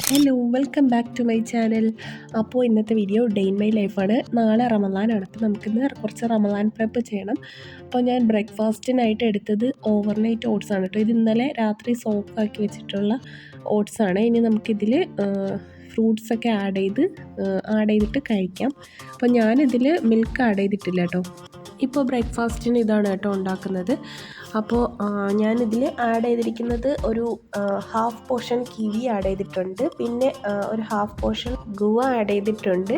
Hello welcome back to my channel. അപ്പോൾ ഇന്നത്തെ video day in my ലൈഫാണ്. നാളെ റമദാനാണ്. അപ്പോൾ നമുക്കിന്ന് കുറച്ച് റമദാൻ പ്രെപ്പ് ചെയ്യണം. അപ്പോൾ ഞാൻ ബ്രേക്ക്ഫാസ്റ്റിനായിട്ട് എടുത്തത് ഓവർനൈറ്റ് ഓട്സ് ആണ് കേട്ടോ. ഇത് ഇന്നലെ രാത്രി സോക്കാക്കി വെച്ചിട്ടുള്ള ഓട്സ് ആണ്. ഇനി നമുക്കിതിൽ ഫ്രൂട്ട്സൊക്കെ ആഡ് ചെയ്തിട്ട് കഴിക്കാം. അപ്പോൾ ഞാനിതിൽ മിൽക്ക് ആഡ് ചെയ്തിട്ടില്ല കേട്ടോ. ഇപ്പോൾ ബ്രേക്ക്ഫാസ്റ്റിന് ഇതാണ് കേട്ടോ ഉണ്ടാക്കുന്നത്. അപ്പോൾ ഞാനിതിൽ ആഡ് ചെയ്തിരിക്കുന്നത് ഒരു ഹാഫ് പോർഷൻ കിവി ആഡ് ചെയ്തിട്ടുണ്ട്, പിന്നെ ഒരു ഹാഫ് പോർഷൻ ഗുവ ആഡ് ചെയ്തിട്ടുണ്ട്,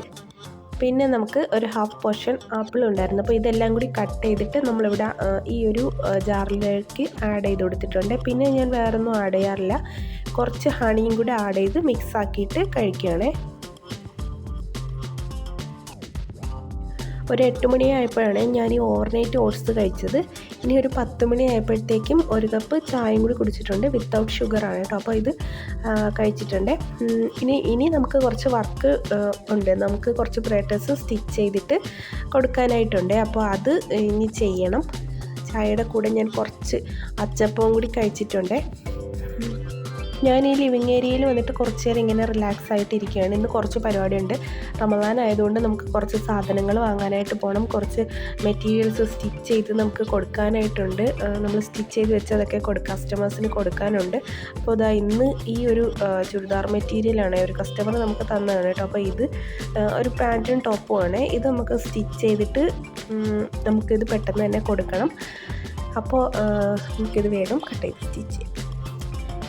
പിന്നെ നമുക്ക് ഒരു ഹാഫ് പോർഷൻ ആപ്പിൾ ഉണ്ടായിരുന്നു. അപ്പോൾ ഇതെല്ലാം കൂടി കട്ട് ചെയ്തിട്ട് നമ്മളിവിടെ ഈ ഒരു ജാറിലേക്ക് ആഡ് ചെയ്ത് കൊടുത്തിട്ടുണ്ട്. പിന്നെ ഞാൻ വേറൊന്നും ആഡ് ചെയ്യാറില്ല, കുറച്ച് ഹണിയും കൂടി ആഡ് ചെയ്ത് മിക്സ് ആക്കിയിട്ട് കഴിക്കുകയാണേ. ഒരു 8 മണിയായപ്പോഴാണ് ഞാൻ ഈ ഓവർനൈറ്റ് ഓട്സ് കഴിച്ചത്. ഇനി ഒരു 10 മണിയായപ്പോഴത്തേക്കും ഒരു കപ്പ് ചായയും കൂടി കുടിച്ചിട്ടുണ്ട്, വിത്തൗട്ട് ഷുഗറാണ് കേട്ടോ. അപ്പോൾ ഇത് കഴിച്ചിട്ടുണ്ട്. ഇനി നമുക്ക് കുറച്ച് വർക്ക് ഉണ്ട്. നമുക്ക് കുറച്ച് ബ്രെഡ്സ് സ്റ്റിച്ച് ചെയ്തിട്ട് കൊടുക്കാനായിട്ടുണ്ട്. അപ്പോൾ അത് ഇനി ചെയ്യണം. ചായയുടെ കൂടെ ഞാൻ കുറച്ച് അച്ചപ്പവും കൂടി കഴിച്ചിട്ടുണ്ട്. ഞാൻ ഈ ലിവിങ് ഏരിയയിൽ വന്നിട്ട് കുറച്ച് നേരം ഇങ്ങനെ റിലാക്സ് ആയിട്ടിരിക്കുകയാണ്. ഇന്ന് കുറച്ച് പരിപാടിയുണ്ട്. റമദാൻ ആയതുകൊണ്ട് നമുക്ക് കുറച്ച് സാധനങ്ങൾ വാങ്ങാനായിട്ട് പോകണം. കുറച്ച് മെറ്റീരിയൽസ് സ്റ്റിച്ച് ചെയ്ത് നമുക്ക് കൊടുക്കാനായിട്ടുണ്ട്. നമ്മൾ സ്റ്റിച്ച് ചെയ്ത് വെച്ചതൊക്കെ കസ്റ്റമേഴ്സിന് കൊടുക്കാനുണ്ട്. അപ്പോൾ ഇതാ ഇന്ന് ഈ ഒരു ചുരിദാർ മെറ്റീരിയലാണ് ഒരു കസ്റ്റമർ നമുക്ക് തന്നതാണ് കേട്ടോ. അപ്പോൾ ഇത് ഒരു പാൻറ്റും ടോപ്പുമാണ്. ഇത് നമുക്ക് സ്റ്റിച്ച് ചെയ്തിട്ട് നമുക്കിത് പെട്ടെന്ന് തന്നെ കൊടുക്കണം. അപ്പോൾ നമുക്കിത് വേഗം കട്ട് ചെയ്ത് സ്റ്റിച്ച് ചെയ്യാം.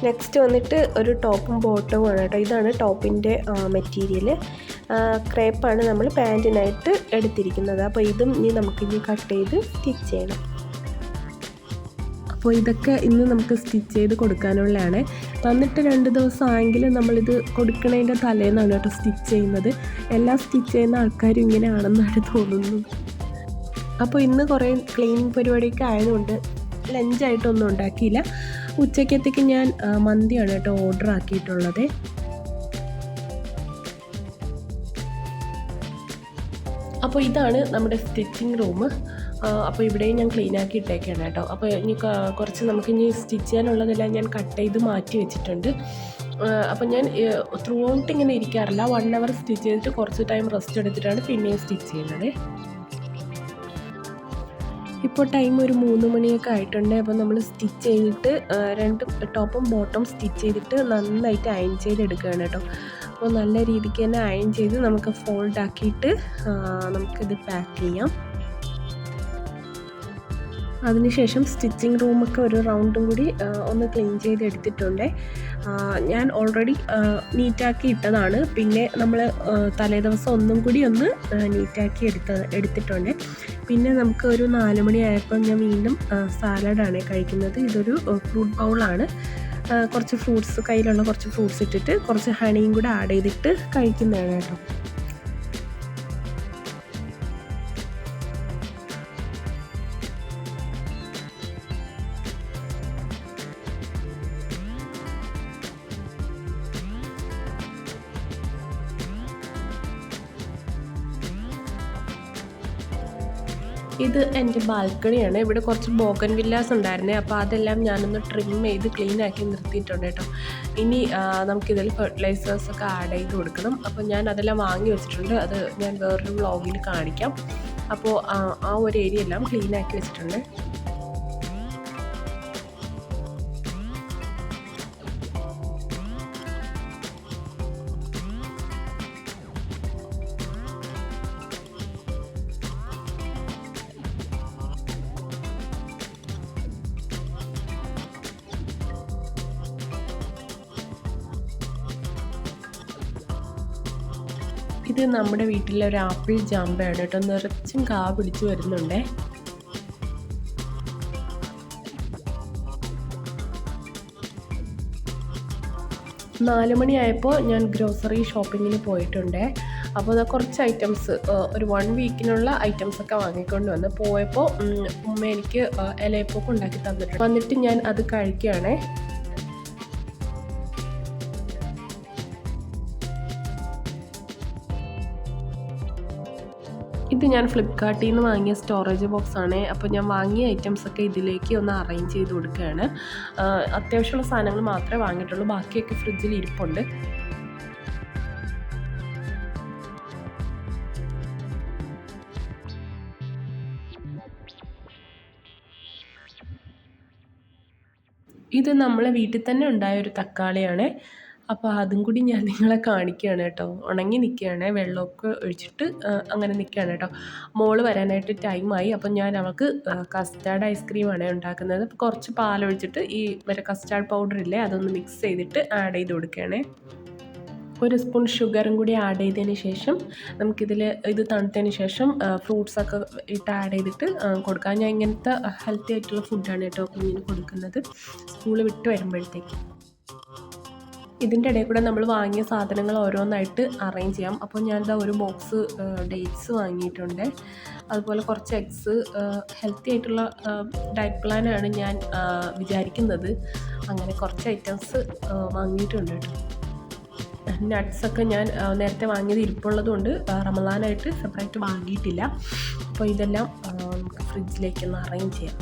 നെക്സ്റ്റ് വന്നിട്ട് ഒരു ടോപ്പും ബോട്ടവുമാണ് കേട്ടോ. ഇതാണ് ടോപ്പിൻ്റെ മെറ്റീരിയൽ. ക്രേപ്പാണ് നമ്മൾ പാൻറ്റിനായിട്ട് എടുത്തിരിക്കുന്നത്. അപ്പോൾ ഇതും നമുക്കിനി കട്ട് ചെയ്ത് സ്റ്റിച്ച് ചെയ്യണം. അപ്പോൾ ഇതൊക്കെ ഇന്ന് നമുക്ക് സ്റ്റിച്ച് ചെയ്ത് കൊടുക്കാനുള്ളതാണ്. വന്നിട്ട് 2 ദിവസം ആയെങ്കിലും നമ്മളിത് കൊടുക്കണതിൻ്റെ തലേന്നാണ് കേട്ടോ സ്റ്റിച്ച് ചെയ്യുന്നത്. എല്ലാം സ്റ്റിച്ച് ചെയ്യുന്ന ആൾക്കാരും ഇങ്ങനെയാണെന്നാണ് തോന്നുന്നത്. അപ്പോൾ ഇന്ന് കുറേ ക്ലീനിങ് പരിപാടിയൊക്കെ ആയതുകൊണ്ട് ലഞ്ചായിട്ടൊന്നും ഉണ്ടാക്കിയില്ല. ഉച്ചക്കത്തേക്ക് ഞാൻ മന്തിയാണ് കേട്ടോ ഓർഡർ ആക്കിയിട്ടുള്ളത്. അപ്പോൾ ഇതാണ് നമ്മുടെ സ്റ്റിച്ചിങ് റൂം. അപ്പോൾ ഇവിടെയും ഞാൻ ക്ലീൻ ആക്കി ഇട്ടേക്കാണ് കേട്ടോ. അപ്പോൾ ഇനി കുറച്ച് നമുക്കിനി സ്റ്റിച്ച് ചെയ്യാനുള്ളതെല്ലാം ഞാൻ കട്ട് ചെയ്ത് മാറ്റി വെച്ചിട്ടുണ്ട്. അപ്പോൾ ഞാൻ ത്രൂ ഔട്ട് ഇങ്ങനെ ഇരിക്കാറില്ല. 1 hour സ്റ്റിച്ച് ചെയ്തിട്ട് കുറച്ച് ടൈം റെസ്റ്റ് എടുത്തിട്ടാണ് പിന്നെയും സ്റ്റിച്ച് ചെയ്യുന്നത്. ഇപ്പോൾ ടൈം ഒരു 3 മണിയൊക്കെ ആയിട്ടുണ്ട്. അപ്പോൾ നമ്മൾ സ്റ്റിച്ച് ചെയ്തിട്ട് 2 ടോപ്പും ബോട്ടം സ്റ്റിച്ച് ചെയ്തിട്ട് നന്നായിട്ട് അയൺ ചെയ്തെടുക്കുകയാണ് കേട്ടോ. അപ്പോൾ നല്ല രീതിക്ക് തന്നെ അയൺ ചെയ്ത് നമുക്ക് ഫോൾഡ് ആക്കിയിട്ട് നമുക്കിത് പാക്ക് ചെയ്യാം. അതിനുശേഷം സ്റ്റിച്ചിങ് റൂമൊക്കെ ഒരു റൗണ്ടും കൂടി ഒന്ന് ക്ലീൻ ചെയ്തെടുത്തിട്ടുണ്ട്. ഞാൻ ഓൾറെഡി നീറ്റാക്കി ഇട്ടതാണ്. പിന്നെ നമ്മൾ തലേദിവസം ഒന്നും കൂടി ഒന്ന് നീറ്റാക്കി എടുത്തിട്ടുണ്ട്. പിന്നെ നമുക്ക് ഒരു 4 മണിയായപ്പോൾ ഞാൻ വീണ്ടും സാലഡാണ് കഴിക്കുന്നത്. ഇതൊരു ഫ്രൂട്ട് ബൗളാണ്. കുറച്ച് ഫ്രൂട്ട്സ്, കയ്യിലുള്ള കുറച്ച് ഫ്രൂട്ട്സ് ഇട്ടിട്ട് കുറച്ച് ഹണിയും കൂടെ ആഡ് ചെയ്തിട്ട് കഴിക്കുന്നതാണ് കേട്ടോ. ഇത് എൻ്റെ ബാൽക്കണിയാണ്. ഇവിടെ കുറച്ച് ബോഗൻ വില്ലാസ് ഉണ്ടായിരുന്നേ. അപ്പോൾ അതെല്ലാം ഞാനൊന്ന് ട്രിം ചെയ്ത് ക്ലീൻ ആക്കി നിർത്തിയിട്ടുണ്ട് കേട്ടോ. ഇനി നമുക്കിതിൽ ഫെർട്ടിലൈസേഴ്സൊക്കെ ആഡ് ചെയ്ത് കൊടുക്കണം. അപ്പോൾ ഞാൻ അതെല്ലാം വാങ്ങി വെച്ചിട്ടുണ്ട്. അത് ഞാൻ വേറൊരു വ്ളോഗിൽ കാണിക്കാം. അപ്പോൾ ആ ഒരു ഏരിയ എല്ലാം ക്ലീൻ ആക്കി വെച്ചിട്ടുണ്ട്. ഇത് നമ്മുടെ വീട്ടിലെ ഒരു ആപ്പിൾ ജാമ്പയാണ് കേട്ടോ. നിറച്ചും കാ പിടിച്ച് വരുന്നുണ്ടേ. നാല് മണിയായപ്പോൾ ഞാൻ ഗ്രോസറി ഷോപ്പിങ്ങിന് പോയിട്ടുണ്ട്. അപ്പോൾ അത് കുറച്ച് ഐറ്റംസ്, ഒരു 1 വീക്കിനുള്ള ഐറ്റംസൊക്കെ വാങ്ങിക്കൊണ്ട് വന്ന് പോയപ്പോൾ ഉമ്മ എനിക്ക് ഇലയപ്പൊക്കെ ഉണ്ടാക്കി തന്നിട്ടുണ്ട്. വന്നിട്ട് ഞാൻ അത് കഴിക്കുകയാണേ. ഇത് ഞാൻ ഫ്ലിപ്കാർട്ടിൽ നിന്ന് വാങ്ങിയ സ്റ്റോറേജ് ബോക്സാണ്. അപ്പോൾ ഞാൻ വാങ്ങിയ ഐറ്റംസൊക്കെ ഇതിലേക്ക് ഒന്ന് അറേഞ്ച് ചെയ്ത് കൊടുക്കുകയാണ്. അത്യാവശ്യമുള്ള സാധനങ്ങൾ മാത്രമേ വാങ്ങിയിട്ടുള്ളൂ, ബാക്കിയൊക്കെ ഫ്രിഡ്ജിൽ ഇരിപ്പുണ്ട്. ഇത് നമ്മളെ വീട്ടിൽ തന്നെ ഉണ്ടായ ഒരു തക്കാളിയാണ്. അപ്പോൾ അതും കൂടി ഞാൻ നിങ്ങളെ കാണിക്കുകയാണ് കേട്ടോ. ഉണങ്ങി നിൽക്കുകയാണ്, വെള്ളമൊക്കെ ഒഴിച്ചിട്ട് അങ്ങനെ നിൽക്കുകയാണ് കേട്ടോ. മോള് വരാനായിട്ട് ടൈമായി. അപ്പം ഞാൻ അവൾക്ക് കസ്റ്റാർഡ് ഐസ്ക്രീമാണ് ഉണ്ടാക്കുന്നത്. അപ്പോൾ കുറച്ച് പാലൊഴിച്ചിട്ട് ഈ മറ്റേ കസ്റ്റാർഡ് പൗഡർ ഇല്ലേ, അതൊന്ന് മിക്സ് ചെയ്തിട്ട് ആഡ് ചെയ്ത് കൊടുക്കുകയാണേ. ഒരു സ്പൂൺ ഷുഗറും കൂടി ആഡ് ചെയ്തതിന് ശേഷം ഇത് തണുത്തതിന് ശേഷം ഫ്രൂട്ട്സൊക്കെ ഇട്ട് ആഡ് ചെയ്തിട്ട് കൊടുക്കാം. ഞാൻ ഇങ്ങനത്തെ ഹെൽത്തി ആയിട്ടുള്ള ഫുഡാണ് കേട്ടോ കുഞ്ഞിന് കൊടുക്കുന്നത് സ്കൂൾ വിട്ട് വരുമ്പോഴത്തേക്ക്. ഇതിൻ്റെ ഇടയിൽ കൂടെ നമ്മൾ വാങ്ങിയ സാധനങ്ങൾ ഓരോന്നായിട്ട് അറേഞ്ച് ചെയ്യാം. അപ്പോൾ ഞാനിതാ ഒരു ബോക്സ് ഡേറ്റ്സ് വാങ്ങിയിട്ടുണ്ട്, അതുപോലെ കുറച്ച് എഗ്സ്. ഹെൽത്തി ആയിട്ടുള്ള ഡയറ്റ് പ്ലാനാണ് ഞാൻ വിചാരിക്കുന്നത്. അങ്ങനെ കുറച്ച് ഐറ്റംസ് വാങ്ങിയിട്ടുണ്ട് കേട്ടോ. നട്ട്സൊക്കെ ഞാൻ നേരത്തെ വാങ്ങിയത് ഇരിപ്പുള്ളത് കൊണ്ട് റമദാനായിട്ട് സെപ്പറേറ്റ് വാങ്ങിയിട്ടില്ല. അപ്പോൾ ഇതെല്ലാം നമുക്ക് ഫ്രിഡ്ജിലേക്കൊന്ന് അറേഞ്ച് ചെയ്യാം.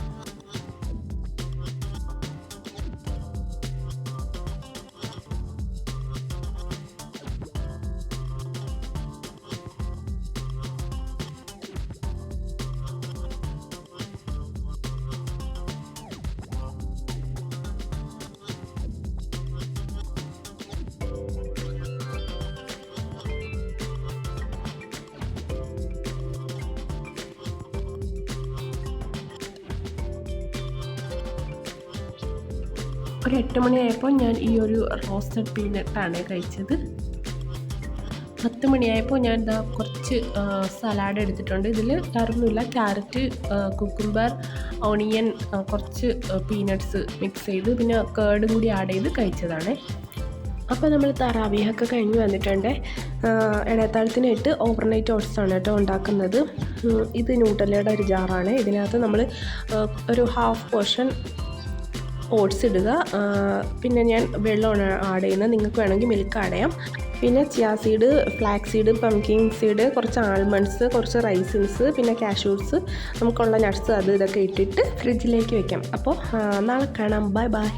ഒരു 8 മണിയായപ്പോൾ ഞാൻ ഈ ഒരു റോസ്റ്റഡ് പീനട്ടാണ് കഴിച്ചത്. 10 മണിയായപ്പോൾ ഞാൻ ഇതാ കുറച്ച് സലാഡ് എടുത്തിട്ടുണ്ട്. ഇതിൽ വേറൊന്നുമില്ല, ക്യാരറ്റ്, കുക്കുംബർ, ഓണിയൻ, കുറച്ച് പീനട്ട്സ് മിക്സ് ചെയ്ത് പിന്നെ കേർഡ് കൂടി ആഡ് ചെയ്ത് കഴിച്ചതാണ്. അപ്പോൾ നമ്മൾ തറാവീഹൊക്കെ കഴിഞ്ഞ് വന്നിട്ടുണ്ട്. ഇടത്താഴത്തിനായിട്ട് ഓവർനൈറ്റ് ഓട്സാണ് കേട്ടോ ഉണ്ടാക്കുന്നത്. ഇത് ന്യൂട്ടല്ലയുടെ ഒരു ജാറാണ്. ഇതിനകത്ത് നമ്മൾ ഒരു ഹാഫ് പോർഷൻ ഓട്സ് ഇടുക. പിന്നെ ഞാൻ വെള്ളമാണ് ആഡ് ചെയ്യുന്നത്, നിങ്ങൾക്ക് വേണമെങ്കിൽ മിൽക്ക് ആഡ് ചെയ്യാം. പിന്നെ chia seed, flax seed, pumpkin seed, കുറച്ച് ആൽമണ്ട്സ്, കുറച്ച് റൈസിൻസ്, പിന്നെ കാഷ്യൂസ്, നമുക്കുള്ള നട്ട്സ് ഇതൊക്കെ ഇട്ടിട്ട് ഫ്രിഡ്ജിലേക്ക് വെക്കാം. അപ്പോൾ നാളെ കാണാം. Bye by.